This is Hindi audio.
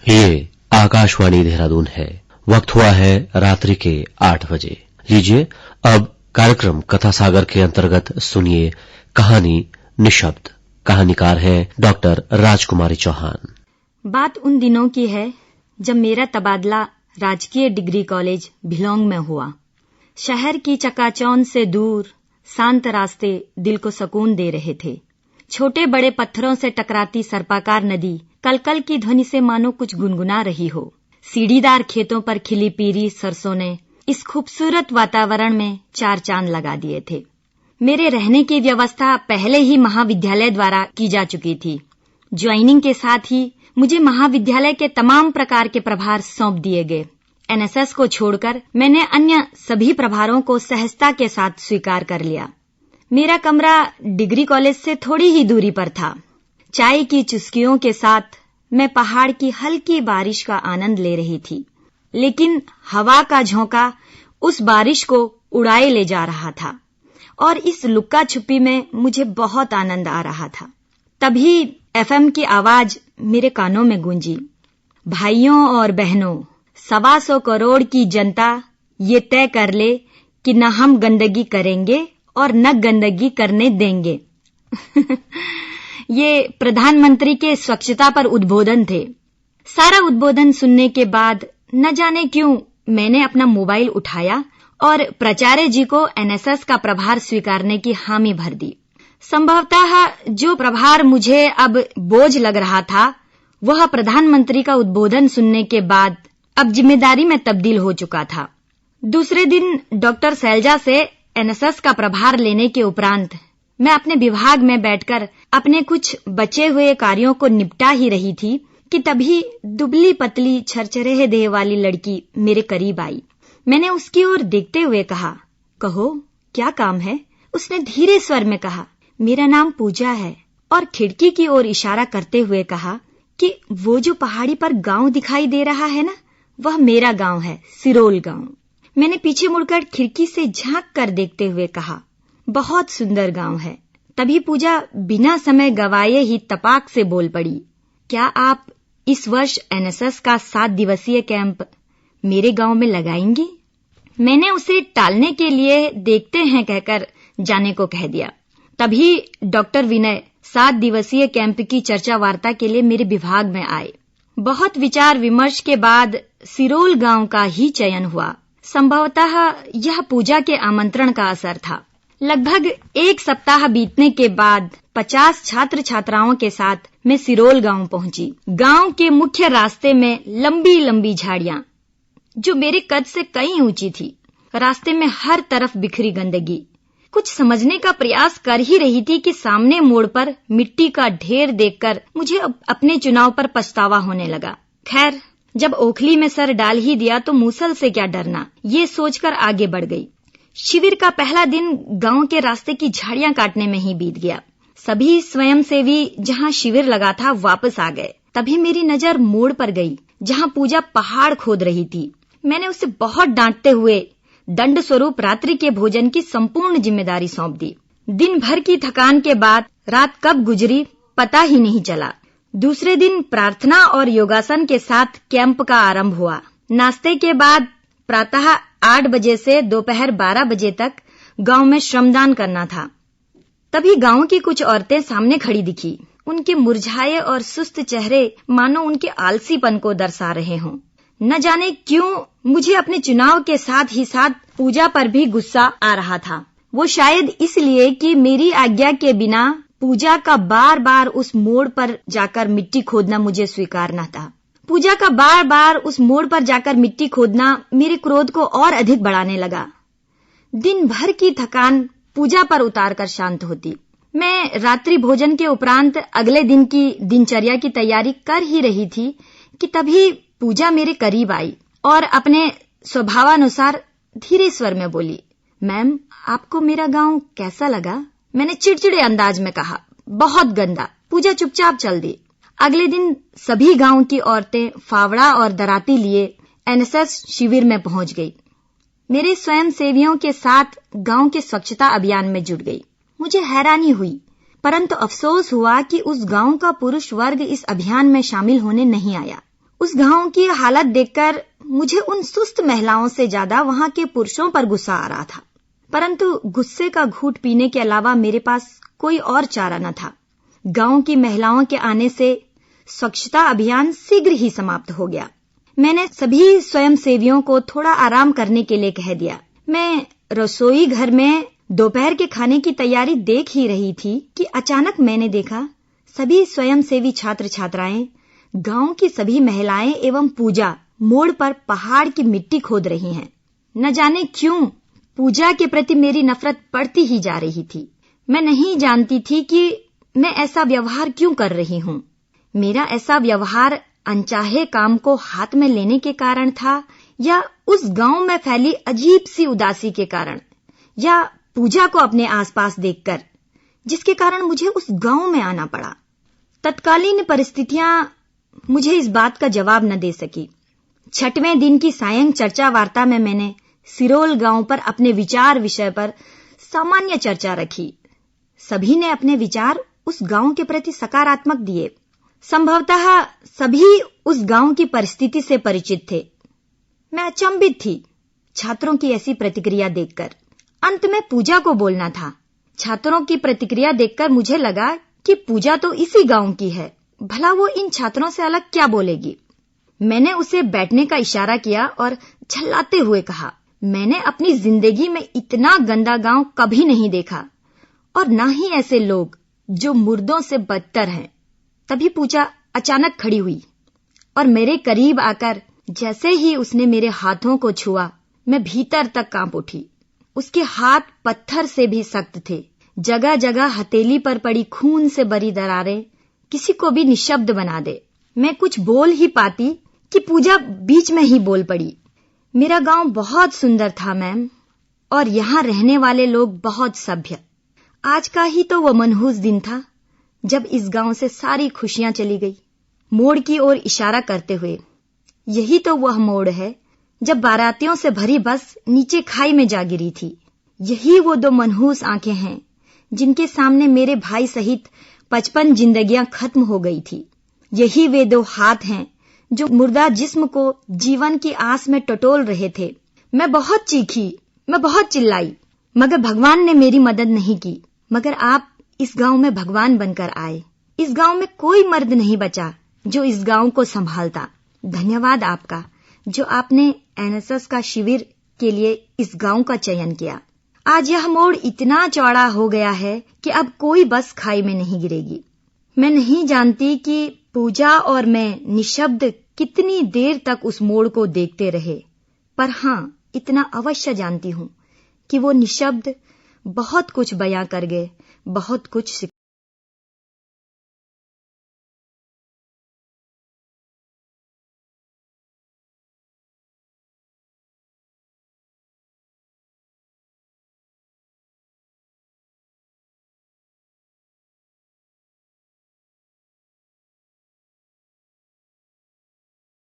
ये आकाशवाणी देहरादून है। वक्त हुआ है रात्रि के 8 बजे। लीजिए अब कार्यक्रम कथा सागर के अंतर्गत सुनिए कहानी निशब्द। कहानीकार हैं डॉक्टर राजकुमारी चौहान। बात उन दिनों की है जब मेरा तबादला राजकीय डिग्री कॉलेज भिलोंग में हुआ। शहर की चकाचौंध से दूर शांत रास्ते दिल को सुकून दे रहे थे। छोटे बड़े पत्थरों से टकराती सर्पाकार नदी कलकल की ध्वनि से मानो कुछ गुनगुना रही हो। सीढ़ीदार खेतों पर खिली पीरी सरसों ने इस खूबसूरत वातावरण में चार चांद लगा दिए थे। मेरे रहने की व्यवस्था पहले ही महाविद्यालय द्वारा की जा चुकी थी। ज्वाइनिंग के साथ ही मुझे महाविद्यालय के तमाम प्रकार के प्रभार सौंप दिए गए। एनएसएस को छोड़कर मैंने अन्य सभी प्रभारों को सहजता के साथ स्वीकार कर लिया। मेरा कमरा डिग्री कॉलेज से थोड़ी ही दूरी पर था। चाय की चुस्कियों के साथ मैं पहाड़ की हल्की बारिश का आनंद ले रही थी, लेकिन हवा का झोंका उस बारिश को उड़ाए ले जा रहा था और इस लुक्का छुपी में मुझे बहुत आनंद आ रहा था। तभी एफएम की आवाज मेरे कानों में गूंजी। भाइयों और बहनों, 125 करोड़ की जनता ये तय कर ले कि न हम गंदगी करेंगे और न गंदगी करने देंगे। ये प्रधानमंत्री के स्वच्छता पर उद्बोधन थे। सारा उद्बोधन सुनने के बाद न जाने क्यों मैंने अपना मोबाइल उठाया और प्राचार्य जी को एनएसएस का प्रभार स्वीकारने की हामी भर दी। संभवतः जो प्रभार मुझे अब बोझ लग रहा था, वह प्रधानमंत्री का उद्बोधन सुनने के बाद अब जिम्मेदारी में तब्दील हो चुका था। दूसरे दिन डॉक्टर शैलजा से एनएसएस का प्रभार लेने के उपरांत मैं अपने विभाग में बैठकर अपने कुछ बचे हुए कार्यों को निपटा ही रही थी कि तभी दुबली पतली छरछरे देह वाली लड़की मेरे करीब आई। मैंने उसकी ओर देखते हुए कहा, कहो क्या काम है? उसने धीरे स्वर में कहा, मेरा नाम पूजा है, और खिड़की की ओर इशारा करते हुए कहा कि वो जो पहाड़ी पर गांव दिखाई दे रहा है ना, वह मेरा गांव है, सिरोल गांव। मैंने पीछे मुड़कर खिड़की से झांक कर देखते हुए कहा, बहुत सुंदर गांव है। तभी पूजा बिना समय गवाए ही तपाक से बोल पड़ी, क्या आप इस वर्ष एनएसएस का 7 दिवसीय कैंप मेरे गांव में लगाएंगी? मैंने उसे टालने के लिए देखते हैं कहकर जाने को कह दिया। तभी डॉक्टर विनय 7 दिवसीय कैंप की चर्चा वार्ता के लिए मेरे विभाग में आए। बहुत विचार विमर्श के बाद सिरोल गांव का ही चयन हुआ। संभवतः यह पूजा के आमंत्रण का असर था। लगभग 1 सप्ताह बीतने के बाद 50 छात्र छात्राओं के साथ मैं सिरोल गांव पहुंची। गांव के मुख्य रास्ते में लंबी लंबी झाड़ियां जो मेरे कद से कई ऊंची थी। रास्ते में हर तरफ बिखरी गंदगी। कुछ समझने का प्रयास कर ही रही थी कि सामने मोड़ पर मिट्टी का ढेर देखकर मुझे अपने चुनाव पर पछतावा होने लगा। खैर, जब ओखली में सर डाल ही दिया तो मूसल से क्या डरना, ये सोचकर आगे बढ़ गई। शिविर का पहला दिन गांव के रास्ते की झाड़ियां काटने में ही बीत गया। सभी स्वयंसेवी जहां शिविर लगा था वापस आ गए। तभी मेरी नजर मोड़ पर गई जहां पूजा पहाड़ खोद रही थी। मैंने उसे बहुत डांटते हुए दंड स्वरूप रात्रि के भोजन की संपूर्ण जिम्मेदारी सौंप दी। दिन भर की थकान के बाद रात कब गुजरी पता ही नहीं चला। दूसरे दिन प्रार्थना और योगासन के साथ कैंप का आरंभ हुआ। नाश्ते के बाद प्रातः 8 बजे से दोपहर 12 बजे तक गांव में श्रमदान करना था। तभी गांव की कुछ औरतें सामने खड़ी दिखी। उनके मुरझाए और सुस्त चेहरे मानो उनके आलसीपन को दर्शा रहे हों। न जाने क्यों मुझे अपने चुनाव के साथ ही साथ पूजा पर भी गुस्सा आ रहा था। वो शायद इसलिए कि मेरी आज्ञा के बिना पूजा का बार बार उस मोड़ पर जाकर मिट्टी खोदना मुझे स्वीकार न था। पूजा का बार बार उस मोड़ पर जाकर मिट्टी खोदना मेरे क्रोध को और अधिक बढ़ाने लगा। दिन भर की थकान पूजा पर उतारकर शांत होती। मैं रात्रि भोजन के उपरांत अगले दिन की दिनचर्या की तैयारी कर ही रही थी कि तभी पूजा मेरे करीब आई और अपने स्वभावानुसार धीरे स्वर में बोली, मैम, आपको मेरा गांव कैसा लगा? मैंने चिड़चिड़े अंदाज में कहा, बहुत गंदा। पूजा चुपचाप चल दी। अगले दिन सभी गांव की औरतें फावड़ा और दराती लिए एनएसएस शिविर में पहुंच गई। मेरे स्वयंसेवियों के साथ गांव के स्वच्छता अभियान में जुट गई। मुझे हैरानी हुई, परंतु अफसोस हुआ कि उस गांव का पुरुष वर्ग इस अभियान में शामिल होने नहीं आया। उस गांव की हालत देखकर मुझे उन सुस्त महिलाओं से ज्यादा वहां के पुरुषों पर गुस्सा आ रहा था, परंतु गुस्से का घूंट पीने के अलावा मेरे पास कोई और चारा न था। गांव की महिलाओं के आने से स्वच्छता अभियान शीघ्र ही समाप्त हो गया। मैंने सभी स्वयंसेवियों को थोड़ा आराम करने के लिए कह दिया। मैं रसोई घर में दोपहर के खाने की तैयारी देख ही रही थी कि अचानक मैंने देखा सभी स्वयंसेवी छात्र छात्राएं, गांव की सभी महिलाएं एवं पूजा मोड़ पर पहाड़ की मिट्टी खोद रही हैं। न जाने क्यों पूजा के प्रति मेरी नफरत बढ़ती ही जा रही थी। मैं नहीं जानती थी कि मैं ऐसा व्यवहार क्यों कर रही हूं। मेरा ऐसा व्यवहार अनचाहे काम को हाथ में लेने के कारण था, या उस गांव में फैली अजीब सी उदासी के कारण, या पूजा को अपने आसपास देखकर, जिसके कारण मुझे उस गांव में आना पड़ा। तत्कालीन परिस्थितियां मुझे इस बात का जवाब न दे सकी। 6वें दिन की सायं चर्चा वार्ता में मैंने सिरोल गांव पर अपने विचार विषय पर सामान्य चर्चा रखी। सभी ने अपने विचार उस गांव के प्रति सकारात्मक दिए। संभवतः सभी उस गांव की परिस्थिति से परिचित थे। मैं अचंभित थी छात्रों की ऐसी प्रतिक्रिया देखकर। अंत में पूजा को बोलना था। छात्रों की प्रतिक्रिया देखकर मुझे लगा कि पूजा तो इसी गांव की है, भला वो इन छात्रों से अलग क्या बोलेगी। मैंने उसे बैठने का इशारा किया और झल्लाते हुए कहा, मैंने अपनी जिंदगी में इतना गंदा गांव कभी नहीं देखा, और ना ही ऐसे लोग जो मुर्दों से बदतर हैं। तभी पूजा अचानक खड़ी हुई और मेरे करीब आकर जैसे ही उसने मेरे हाथों को छुआ, मैं भीतर तक कांप उठी। उसके हाथ पत्थर से भी सख्त थे। जगह जगह हथेली पर पड़ी खून से भरी दरारें किसी को भी निशब्द बना दे। मैं कुछ बोल ही पाती कि पूजा बीच में ही बोल पड़ी, मेरा गांव बहुत सुंदर था मैम, और यहाँ रहने वाले लोग बहुत सभ्य। आज का ही तो वो मनहूस दिन था जब इस गांव से सारी खुशियां चली गई। मोड़ की ओर इशारा करते हुए, यही तो वह मोड़ है जब बारातियों से भरी बस नीचे खाई में जा गिरी थी। यही वो 2 मनहूस आंखें हैं जिनके सामने मेरे भाई सहित 55 जिंदगियां खत्म हो गई थी। यही वे 2 हाथ हैं जो मुर्दा जिस्म को जीवन की आस में टटोल रहे थे। मैं बहुत चीखी, मैं बहुत चिल्लाई, मगर भगवान ने मेरी मदद नहीं की। मगर आप इस गांव में भगवान बनकर आए। इस गांव में कोई मर्द नहीं बचा जो इस गांव को संभालता। धन्यवाद आपका जो आपने एनएसएस का शिविर के लिए इस गांव का चयन किया। आज यह मोड़ इतना चौड़ा हो गया है कि अब कोई बस खाई में नहीं गिरेगी। मैं नहीं जानती कि पूजा और मैं निशब्द कितनी देर तक उस मोड़ को देखते रहे, पर हां, इतना अवश्य जानती हूं कि वो निशब्द बहुत कुछ बयां कर गए, बहुत कुछ